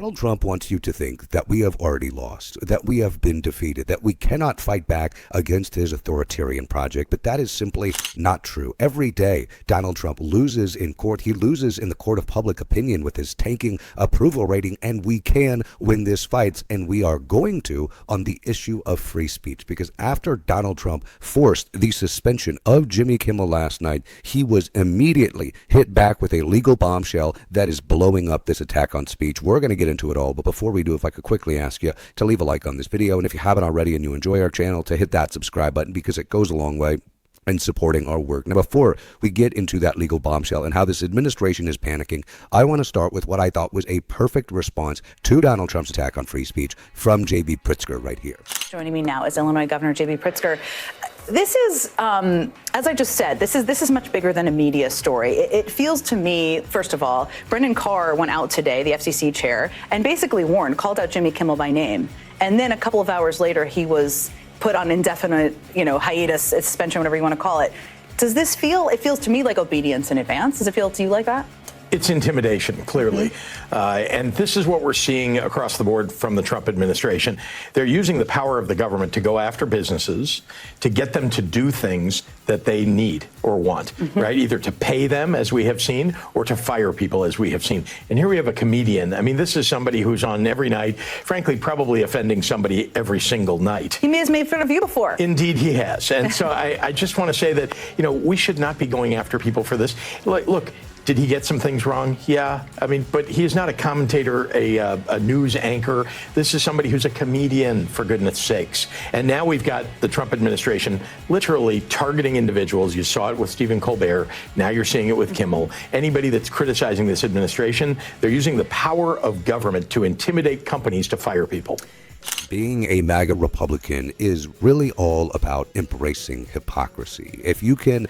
Donald Trump wants you to think that we have already lost, that we have been defeated, that we cannot fight back against his authoritarian project, but that is simply not true. Every day, Donald Trump loses in court. He loses in the court of public opinion with his tanking approval rating, and we can win this fight, and we are going to on the issue of free speech, because after Donald Trump forced the suspension of Jimmy Kimmel last night, he was immediately hit back with a legal bombshell that is blowing up this attack on speech. We're going to get into it all, but before we do, if I could quickly ask you to leave a like on this video, and if you haven't already and you enjoy our channel, to hit that subscribe button, because it goes a long way in supporting our work. Now, before we get into that legal bombshell and how this administration is panicking, I want to start with what I thought was a perfect response to Donald Trump's attack on free speech from J.B. Pritzker right here. Joining me now is Illinois Governor J.B. Pritzker. This is, as I just said, this is much bigger than a media story. It feels to me, first of all, Brendan Carr went out today, the FCC chair, and basically called out Jimmy Kimmel by name. And then a couple of hours later, he was put on indefinite, hiatus, suspension, whatever you want to call it. Does this feel, it feels to me like obedience in advance. Does it feel to you like that? It's intimidation, clearly. And this is what we're seeing across the board from the Trump administration. They're using the power of the government to go after businesses, to get them to do things that they need or want, right? Either to pay them, as we have seen, or to fire people, as we have seen. And here we have a comedian. I mean, this is somebody who's on every night, frankly, probably offending somebody every single night. He may have made fun of you before. Indeed, he has. And so I just want to say that, we should not be going after people for this. Look, did he get some things wrong? Yeah. I mean, but he is not a commentator, a news anchor. This is somebody who's a comedian, for goodness sakes. And now we've got the Trump administration literally targeting individuals. You saw it with Stephen Colbert. Now you're seeing it with Kimmel. Anybody that's criticizing this administration, they're using the power of government to intimidate companies to fire people. Being a MAGA Republican is really all about embracing hypocrisy. If you can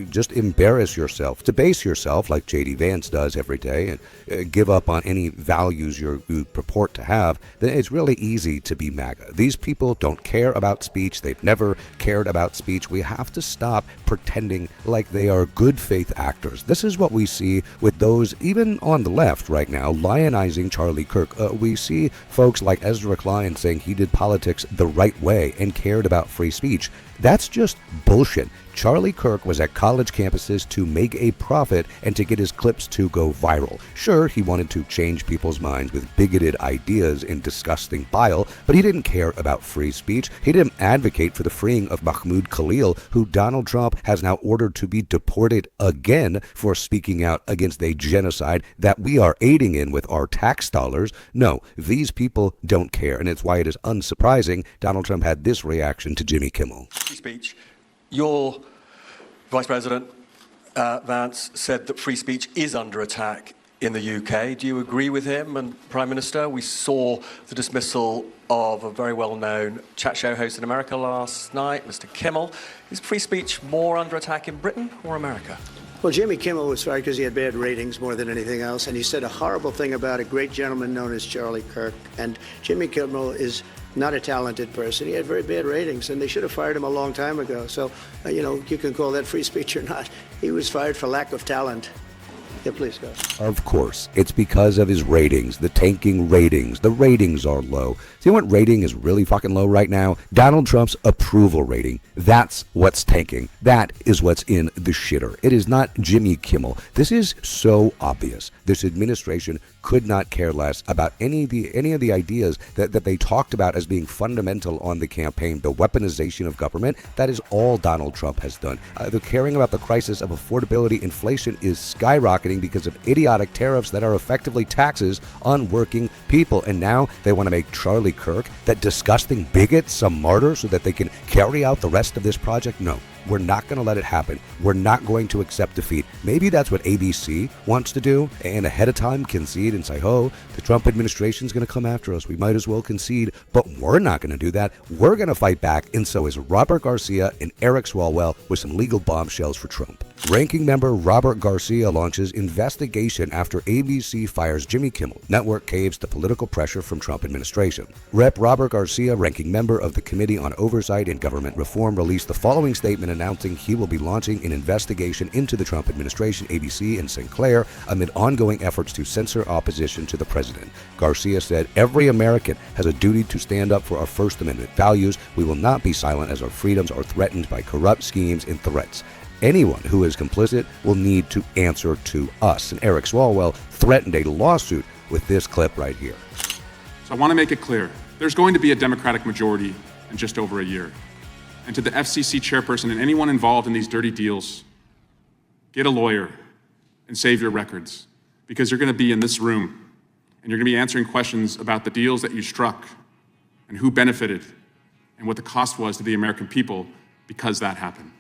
just embarrass yourself, debase yourself like J.D. Vance does every day, and give up on any values you purport to have, then it's really easy to be MAGA. These people don't care about speech. They've never cared about speech. We have to stop pretending like they are good faith actors. This is what we see with those, even on the left right now, lionizing Charlie Kirk. We see folks like Ezra Klein saying he did politics the right way and cared about free speech. That's just bullshit. Charlie Kirk was at college campuses to make a profit and to get his clips to go viral. Sure, he wanted to change people's minds with bigoted ideas and disgusting bile, but he didn't care about free speech. He didn't advocate for the freeing of Mahmoud Khalil, who Donald Trump has now ordered to be deported again for speaking out against a genocide that we are aiding in with our tax dollars. No, these people don't care, and it's why it is unsurprising Donald Trump had this reaction to Jimmy Kimmel. Speech. Your Vice President Vance said that free speech is under attack in the UK. Do you agree with him? And Prime Minister, we saw the dismissal of a very well-known chat show host in America last night, Mr. Kimmel. Is free speech more under attack in Britain or America? Well, Jimmy Kimmel was fired because he had bad ratings more than anything else, and he said a horrible thing about a great gentleman known as Charlie Kirk. And Jimmy Kimmel is not a talented person. He had very bad ratings, and they should have fired him a long time ago. So, you can call that free speech or not. He was fired for lack of talent. Yeah, please go. Of course, it's because of his ratings, the tanking ratings. The ratings are low. See what rating is really fucking low right now? Donald Trump's approval rating. That's what's tanking. That is what's in the shitter. It is not Jimmy Kimmel. This is so obvious. This administration could not care less about any of the ideas that they talked about as being fundamental on the campaign. The weaponization of government, that is all Donald Trump has done. The caring about the crisis of affordability, inflation is skyrocketing because of idiotic tariffs that are effectively taxes on working people. And now they want to make Charlie Kirk, that disgusting bigot, some martyr so that they can carry out the rest of this project. No. We're not going to let it happen. We're not going to accept defeat. Maybe that's what ABC wants to do, and ahead of time concede and say, oh, the Trump administration is going to come after us. We might as well concede, but we're not going to do that. We're going to fight back, and so is Robert Garcia and Eric Swalwell with some legal bombshells for Trump. Ranking member Robert Garcia launches investigation after ABC fires Jimmy Kimmel. Network caves to political pressure from Trump administration. Rep. Robert Garcia, ranking member of the Committee on Oversight and Government Reform, released the following statement announcing he will be launching an investigation into the Trump administration, ABC, and Sinclair amid ongoing efforts to censor opposition to the president. Garcia said, "Every American has a duty to stand up for our First Amendment values. We will not be silent as our freedoms are threatened by corrupt schemes and threats. Anyone who is complicit will need to answer to us." And Eric Swalwell threatened a lawsuit with this clip right here. So I want to make it clear, there's going to be a Democratic majority in just over a year. And to the FCC chairperson and anyone involved in these dirty deals, get a lawyer and save your records, because you're going to be in this room and you're going to be answering questions about the deals that you struck and who benefited and what the cost was to the American people because that happened.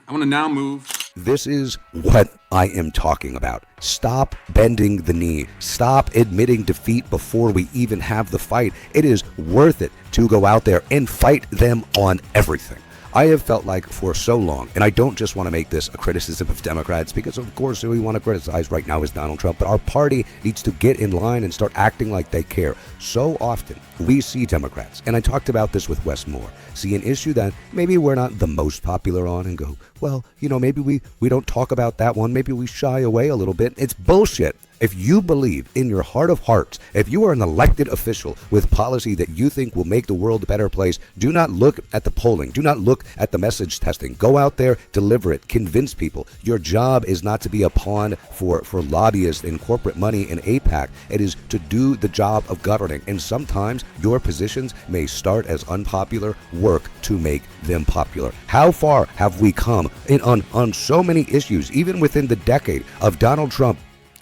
I want to now move. This is what I am talking about. Stop bending the knee. Stop admitting defeat before we even have the fight. It is worth it to go out there and fight them on everything. I have felt like for so long, and I don't just want to make this a criticism of Democrats, because of course who we want to criticize right now is Donald Trump, but our party needs to get in line and start acting like they care. So often we see Democrats, and I talked about this with Wes Moore, see an issue that maybe we're not the most popular on and go, well, you know, maybe we don't talk about that one, maybe we shy away a little bit. It's bullshit. If you believe in your heart of hearts, if you are an elected official with policy that you think will make the world a better place, do not look at the polling. Do not look at the message testing. Go out there, deliver it, convince people. Your job is not to be a pawn for lobbyists and corporate money in AIPAC. It is to do the job of governing. And sometimes your positions may start as unpopular, work to make them popular. How far have we come on so many issues, even within the decade of Donald Trump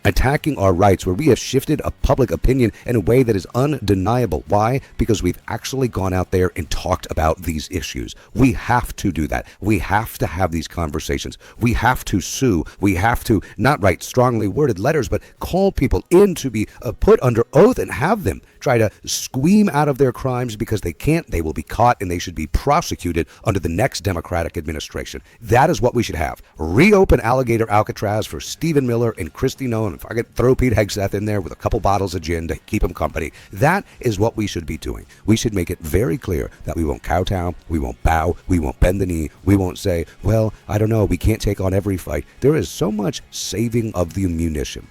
attacking our rights, where we have shifted a public opinion in a way that is undeniable. Why? Because we've actually gone out there and talked about these issues. We have to do that. We have to have these conversations. We have to sue. We have to not write strongly worded letters, but call people in to be put under oath and have them try to squeam out of their crimes, because they can't. They will be caught and they should be prosecuted under the next Democratic administration. That is what we should have. Reopen Alligator Alcatraz for Stephen Miller and Kristi Noem. If I could throw Pete Hegseth in there with a couple bottles of gin to keep him company, that is what we should be doing. We should make it very clear that we won't kowtow, we won't bow, we won't bend the knee, we won't say, well, I don't know, we can't take on every fight. There is so much saving of the ammunition.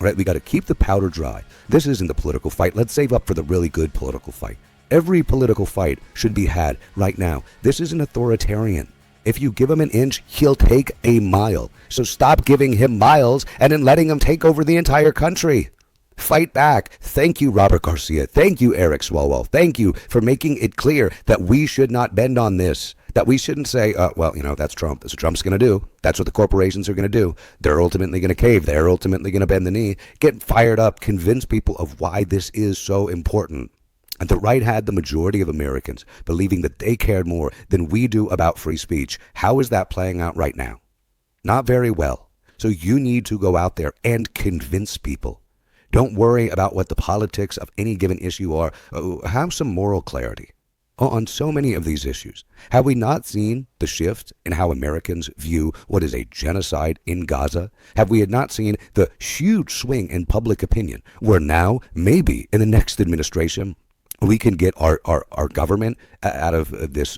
Right? We got to keep the powder dry. This isn't the political fight. Let's save up for the really good political fight. Every political fight should be had right now. This is an authoritarian. If you give him an inch, he'll take a mile. So stop giving him miles and then letting him take over the entire country. Fight back. Thank you, Robert Garcia. Thank you, Eric Swalwell. Thank you for making it clear that we should not bend on this. That we shouldn't say, well, you know, that's Trump. That's what Trump's going to do. That's what the corporations are going to do. They're ultimately going to cave. They're ultimately going to bend the knee. Get fired up. Convince people of why this is so important. And the right had the majority of Americans believing that they cared more than we do about free speech. How is that playing out right now? Not very well. So you need to go out there and convince people. Don't worry about what the politics of any given issue are. Have some moral clarity. On so many of these issues, have we not seen the shift in how Americans view what is a genocide in Gaza? Have we not seen the huge swing in public opinion, where now, maybe in the next administration, we can get our government out of this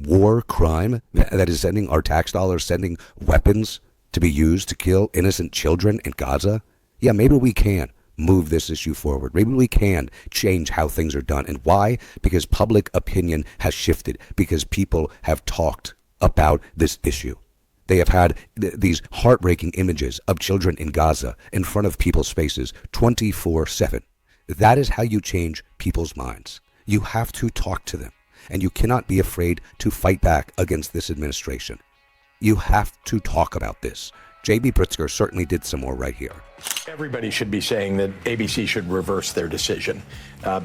war crime that is sending our tax dollars, sending weapons to be used to kill innocent children in Gaza? Yeah, maybe we can move this issue forward. Maybe we can change how things are done. And why? Because public opinion has shifted, because people have talked about this issue. They have had these heartbreaking images of children in Gaza in front of people's faces 24/7. That is how you change people's minds. You have to talk to them, and you cannot be afraid to fight back against this administration. You have to talk about this. J.B. Pritzker certainly did some more right here. Everybody should be saying that ABC should reverse their decision.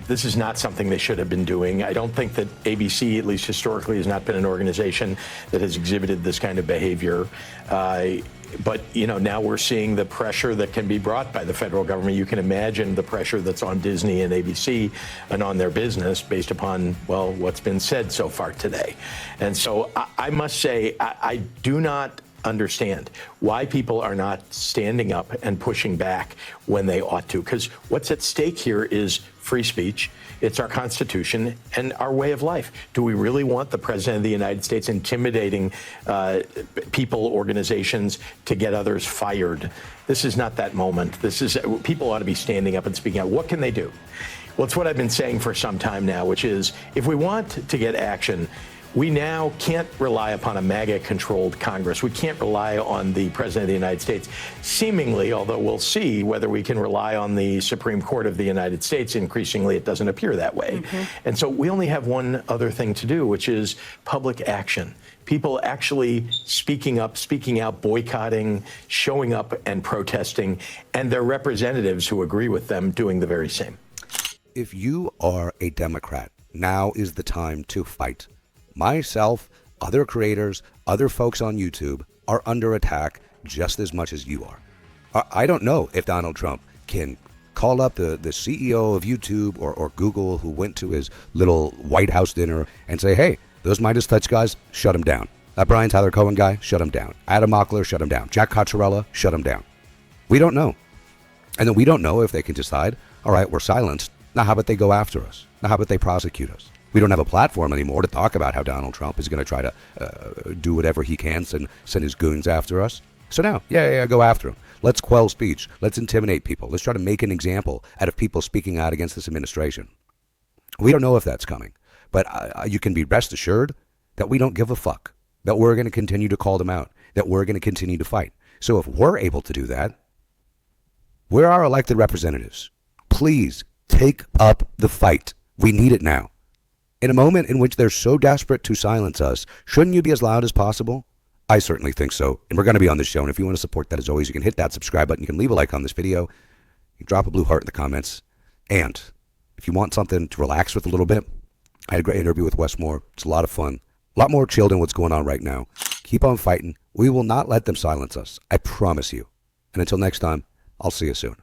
This is not something they should have been doing. I don't think that ABC, at least historically, has not been an organization that has exhibited this kind of behavior. But, now we're seeing the pressure that can be brought by the federal government. You can imagine the pressure that's on Disney and ABC and on their business based upon, well, what's been said so far today. And so I must say, I do not understand why people are not standing up and pushing back when they ought to. Because what's at stake here is free speech. It's our Constitution and our way of life. Do we really want the President of the United States intimidating people, organizations to get others fired? This is not that moment. People ought to be standing up and speaking out. What can they do? Well, it's what I've been saying for some time now, which is if we want to get action, we now can't rely upon a MAGA-controlled Congress. We can't rely on the President of the United States. Seemingly, although we'll see whether we can rely on the Supreme Court of the United States, increasingly it doesn't appear that way. And so we only have one other thing to do, which is public action. People actually speaking up, speaking out, boycotting, showing up and protesting, and their representatives who agree with them doing the very same. If you are a Democrat, now is the time to fight. Myself, other creators, other folks on YouTube are under attack just as much as you are. I don't know if Donald Trump can call up the CEO of YouTube or Google who went to his little White House dinner and say, hey, those Midas Touch guys, shut him down. That Brian Tyler Cohen guy, shut him down. Adam Mockler, shut him down. Jack Cocciarella, shut him down. We don't know. And then we don't know if they can decide, all right, we're silenced. Now how about they go after us? Now how about they prosecute us? We don't have a platform anymore to talk about how Donald Trump is going to try to do whatever he can, send his goons after us. So now, yeah, go after him. Let's quell speech. Let's intimidate people. Let's try to make an example out of people speaking out against this administration. We don't know if that's coming, but you can be rest assured that we don't give a fuck, that we're going to continue to call them out, that we're going to continue to fight. So if we're able to do that, we're our elected representatives. Please take up the fight. We need it now. In a moment in which they're so desperate to silence us, shouldn't you be as loud as possible? I certainly think so. And we're going to be on this show. And if you want to support that, as always, you can hit that subscribe button. You can leave a like on this video. You can drop a blue heart in the comments. And if you want something to relax with a little bit, I had a great interview with Wes Moore. It's a lot of fun. A lot more chill than what's going on right now. Keep on fighting. We will not let them silence us. I promise you. And until next time, I'll see you soon.